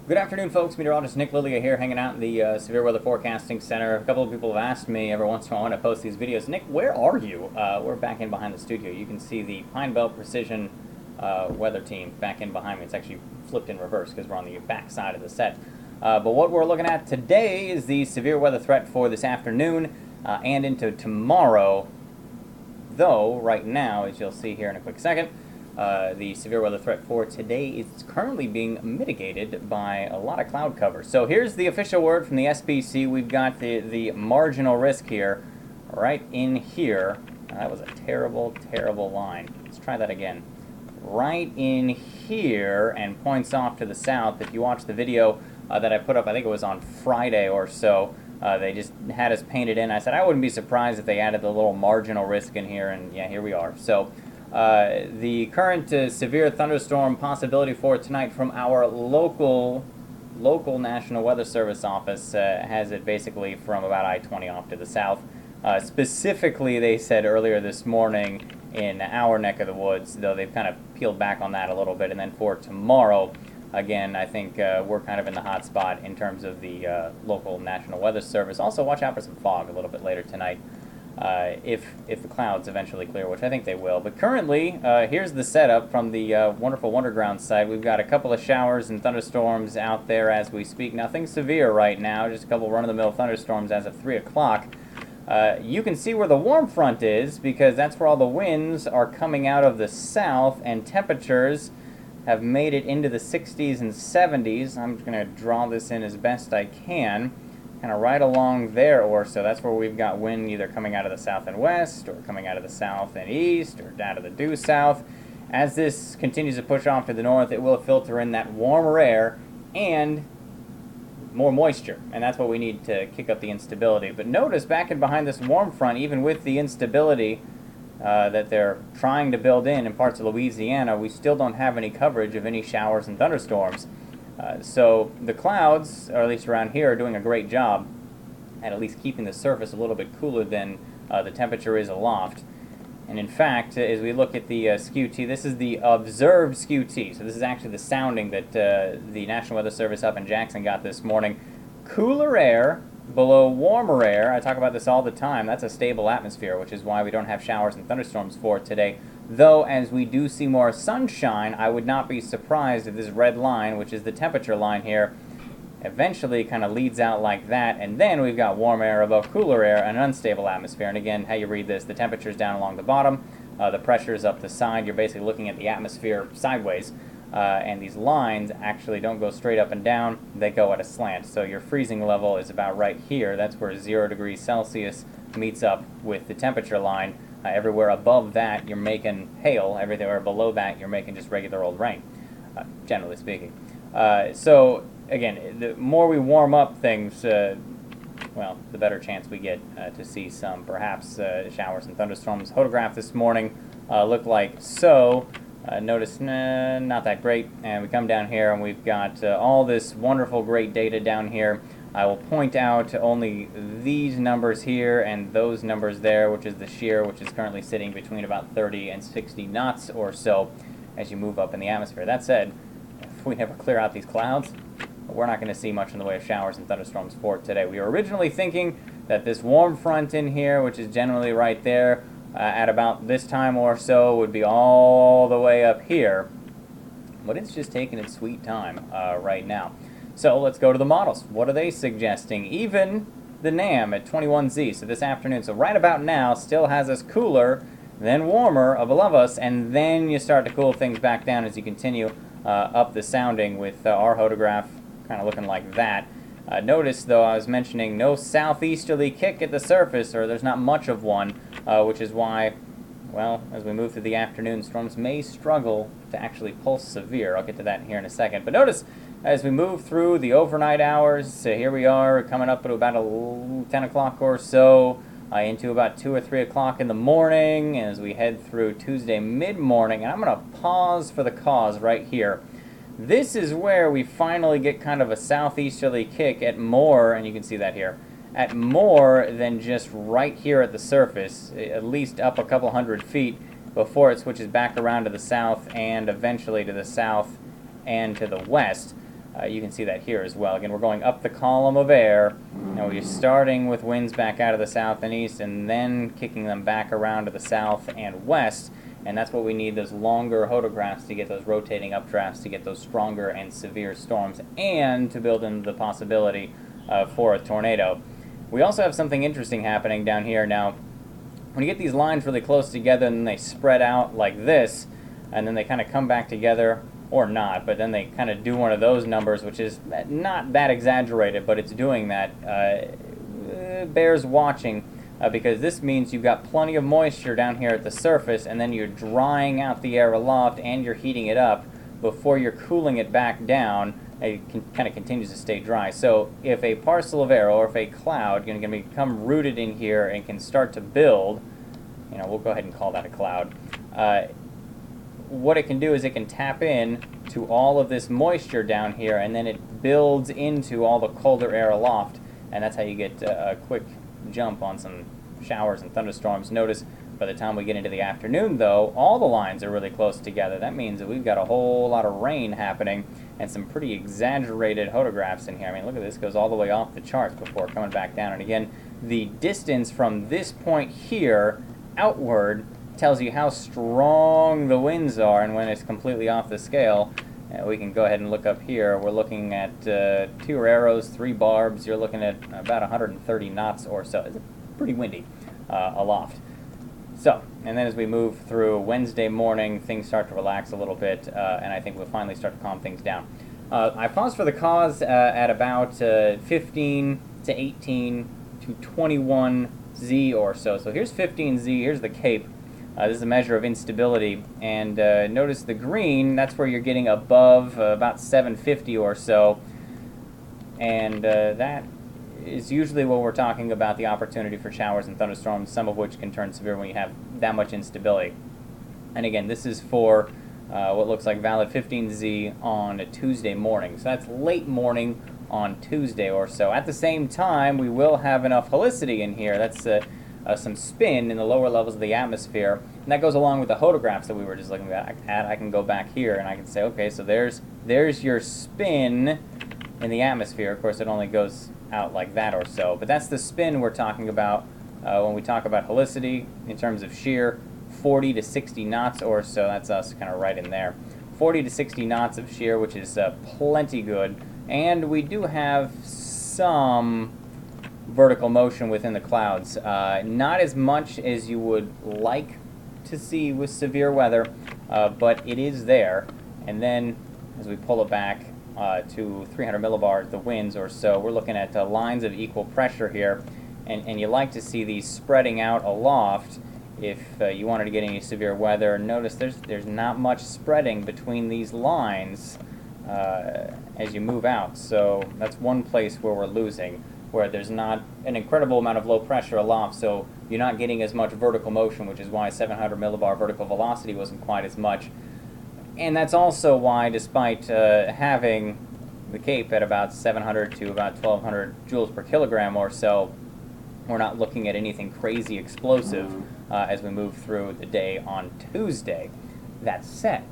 Good afternoon, folks. Meteorologist Nick Lilia here, hanging out in the Severe Weather Forecasting Center. A couple of people have asked me every once in a while when I post these videos, Nick, where are you? We're back in behind the studio. You can see the Pine Belt Precision weather team back in behind me. It's actually flipped in reverse because we're on the back side of the set. But what we're looking at today is the severe weather threat for this afternoon and into tomorrow. Though, right now, as you'll see here in a quick second, the severe weather threat for today is currently being mitigated by a lot of cloud cover. So here's the official word from the SPC. We've got the marginal risk here, right in here. That was a terrible, terrible line. Let's try that again. Right in here, and points off to the south. If you watch the video that I put up, I think it was on Friday or so, they just had us painted in. I said I wouldn't be surprised if they added the little marginal risk in here, and yeah, here we are. So the current severe thunderstorm possibility for tonight from our local National Weather Service office has it basically from about I-20 off to the south. Specifically, they said earlier this morning in our neck of the woods, though they've kind of peeled back on that a little bit. And then for tomorrow, again, I think we're kind of in the hot spot in terms of the local National Weather Service. Also, watch out for some fog a little bit later tonight. If the clouds eventually clear, which I think they will. But currently, here's the setup from the wonderful Wonderground site. We've got a couple of showers and thunderstorms out there as we speak. Nothing severe right now, just a couple run-of-the-mill thunderstorms as of 3 o'clock. You can see where the warm front is because that's where all the winds are coming out of the south, and temperatures have made it into the 60s and 70s. I'm just going to draw this in as best I can. Kind of right along there, or so that's where we've got wind either coming out of the south and west, or coming out of the south and east, or down to the due south. As this continues to push off to the north, it will filter in that warmer air and more moisture, and that's what we need to kick up the instability. But notice back in behind this warm front, even with the instability that they're trying to build in parts of Louisiana, we still don't have any coverage of any showers and thunderstorms. So the clouds, or at least around here, are doing a great job at least keeping the surface a little bit cooler than the temperature is aloft. And in fact, as we look at the SCU-T, this is the observed SCU-T. So this is actually the sounding that the National Weather Service up in Jackson got this morning. Cooler air below warmer air. I talk about this all the time. That's a stable atmosphere, which is why we don't have showers and thunderstorms for today. Though, as we do see more sunshine, I would not be surprised if this red line, which is the temperature line here, eventually kind of leads out like that, and then we've got warm air above cooler air and an unstable atmosphere. And again, how you read this, the temperature's down along the bottom, the pressure's up the side. You're basically looking at the atmosphere sideways, and these lines actually don't go straight up and down, they go at a slant. So your freezing level is about right here. That's where 0 degrees Celsius meets up with the temperature line. Everywhere above that, you're making hail. Everywhere below that, you're making just regular old rain, generally speaking. So, again, the more we warm up things, well, the better chance we get to see some, perhaps, showers and thunderstorms. Photograph this morning looked like so. Notice, not that great. And we come down here, and we've got all this wonderful, great data down here. I will point out only these numbers here and those numbers there, which is the shear, which is currently sitting between about 30 and 60 knots or so as you move up in the atmosphere. That said, if we never clear out these clouds, we're not going to see much in the way of showers and thunderstorms for today. We were originally thinking that this warm front in here, which is generally right there at about this time or so, would be all the way up here, but it's just taking its sweet time right now. So let's go to the models. What are they suggesting? Even the NAM at 21Z, so this afternoon, so right about now, still has us cooler, then warmer above us, and then you start to cool things back down as you continue up the sounding with our photograph kind of looking like that. Notice, though, I was mentioning no southeasterly kick at the surface, or there's not much of one, which is why, well, as we move through the afternoon, storms may struggle to actually pulse severe. I'll get to that here in a second. But notice, as we move through the overnight hours, here we are coming up at about 10 o'clock or so, into about 2 or 3 o'clock in the morning, as we head through Tuesday mid-morning. And I'm going to pause for the cause right here. This is where we finally get kind of a southeasterly kick at more, and you can see that here, at more than just right here at the surface, at least up a couple hundred feet before it switches back around to the south and eventually to the south and to the west. You can see that here as well. Again, we're going up the column of air, and we're starting with winds back out of the south and east, and then kicking them back around to the south and west, and that's what we need, those longer hodographs to get those rotating updrafts, to get those stronger and severe storms, and to build in the possibility for a tornado. We also have something interesting happening down here. Now, when you get these lines really close together and then they spread out like this, and then they kind of come back together, or not, but then they kind of do one of those numbers, which is not that exaggerated, but it's doing that. Bears watching, because this means you've got plenty of moisture down here at the surface, and then you're drying out the air aloft, and you're heating it up before you're cooling it back down. It kind of continues to stay dry. So if a parcel of air or if a cloud can become rooted in here and can start to build, we'll go ahead and call that a cloud. What it can do is it can tap in to all of this moisture down here, and then it builds into all the colder air aloft, and that's how you get a quick jump on some showers and thunderstorms. Notice by the time we get into the afternoon, though, all the lines are really close together. That means that we've got a whole lot of rain happening and some pretty exaggerated hodographs in here. I mean, look at this, goes all the way off the charts before coming back down. And again, the distance from this point here outward tells you how strong the winds are, and when it's completely off the scale, we can go ahead and look up here. We're looking at 2 arrows, 3 barbs. You're looking at about 130 knots or so. It's pretty windy aloft. So, and then as we move through Wednesday morning, things start to relax a little bit, and I think we'll finally start to calm things down. I paused for the cause at about 15 to 18 to 21 Z or so. So here's 15 Z, here's the Cape. This is a measure of instability, and notice the green, that's where you're getting above about 750 or so, and that is usually what we're talking about, the opportunity for showers and thunderstorms, some of which can turn severe when you have that much instability. And again, this is for what looks like valid 15Z on a Tuesday morning, so that's late morning on Tuesday or so. At the same time, we will have enough helicity in here. That's some spin in the lower levels of the atmosphere, and that goes along with the hodographs that we were just looking at. I can go back here and I can say, okay, so there's your spin in the atmosphere. Of course, it only goes out like that or so, but that's the spin we're talking about when we talk about helicity in terms of shear. 40 to 60 knots or so, that's us kind of right in there. 40 to 60 knots of shear, which is plenty good, and we do have some vertical motion within the clouds. Not as much as you would like to see with severe weather, but it is there. And then as we pull it back to 300 millibars, the winds or so, we're looking at lines of equal pressure here, and you like to see these spreading out aloft if you wanted to get any severe weather. Notice there's not much spreading between these lines as you move out, so that's one place where we're losing, where there's not an incredible amount of low pressure aloft, so you're not getting as much vertical motion, which is why 700 millibar vertical velocity wasn't quite as much. And that's also why, despite having the Cape at about 700 to about 1200 joules per kilogram or so, we're not looking at anything crazy explosive as we move through the day on Tuesday. That said,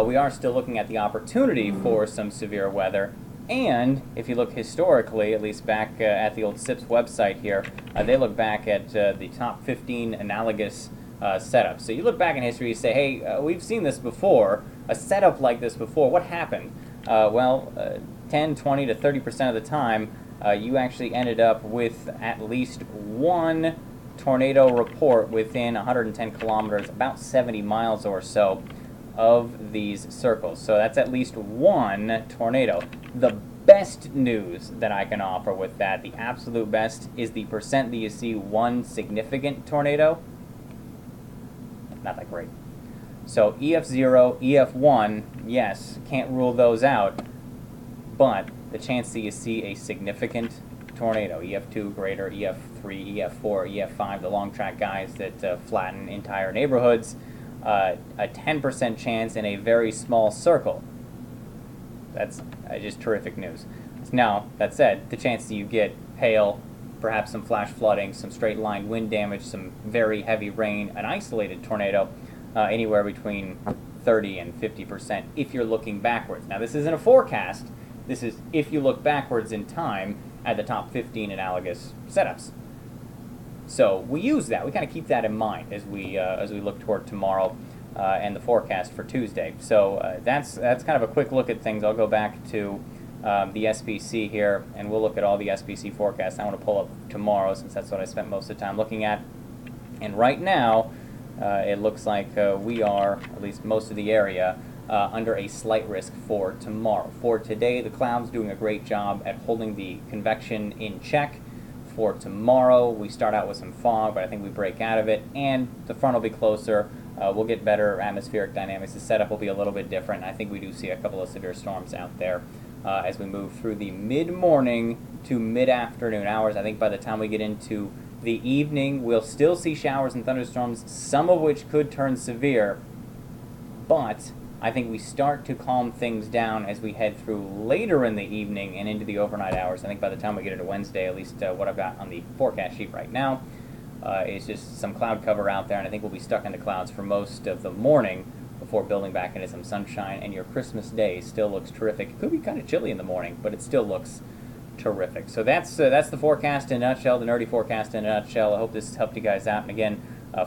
we are still looking at the opportunity for some severe weather. And if you look historically, at least back at the old SIPS website here, they look back at the top 15 analogous setups. So you look back in history, you say, hey, we've seen this before, a setup like this before. What happened? 10, 20 to 30% of the time, you actually ended up with at least one tornado report within 110 kilometers, about 70 miles or so of these circles. So that's at least one tornado. The best news that I can offer with that, the absolute best, is the percent that you see one significant tornado. Not that great. So EF0, EF1, yes, can't rule those out, but the chance that you see a significant tornado, EF2 greater, EF3, EF4, EF5, the long track guys that flatten entire neighborhoods, a 10% chance in a very small circle. That's just terrific news. Now, that said, the chance that you get hail, perhaps some flash flooding, some straight line wind damage, some very heavy rain, an isolated tornado, anywhere between 30 and 50% if you're looking backwards. Now, this isn't a forecast. This is if you look backwards in time at the top 15 analogous setups. So we use that. We kind of keep that in mind as we look toward tomorrow and the forecast for Tuesday. So that's kind of a quick look at things. I'll go back to the SPC here, and we'll look at all the SPC forecasts. I want to pull up tomorrow since that's what I spent most of the time looking at. And right now, it looks like we are, at least most of the area, under a slight risk for tomorrow. For today, the clouds doing a great job at holding the convection in check. For tomorrow, we start out with some fog, but I think we break out of it, and the front will be closer. We'll get better atmospheric dynamics. The setup will be a little bit different. I think we do see a couple of severe storms out there as we move through the mid-morning to mid-afternoon hours. I think by the time we get into the evening, we'll still see showers and thunderstorms, some of which could turn severe, but I think we start to calm things down as we head through later in the evening and into the overnight hours. I think by the time we get into Wednesday, at least what I've got on the forecast sheet right now, is just some cloud cover out there, and I think we'll be stuck in the clouds for most of the morning before building back into some sunshine, and your Christmas day still looks terrific. It could be kind of chilly in the morning, but it still looks terrific. So that's the forecast in a nutshell, the nerdy forecast in a nutshell. I hope this helped you guys out. And again,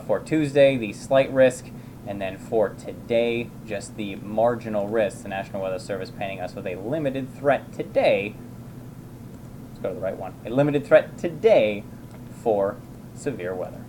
for Tuesday, the slight risk, and then for today, just the marginal risk. The National Weather Service painting us with a limited threat today. Let's go to the right one. A limited threat today for severe weather.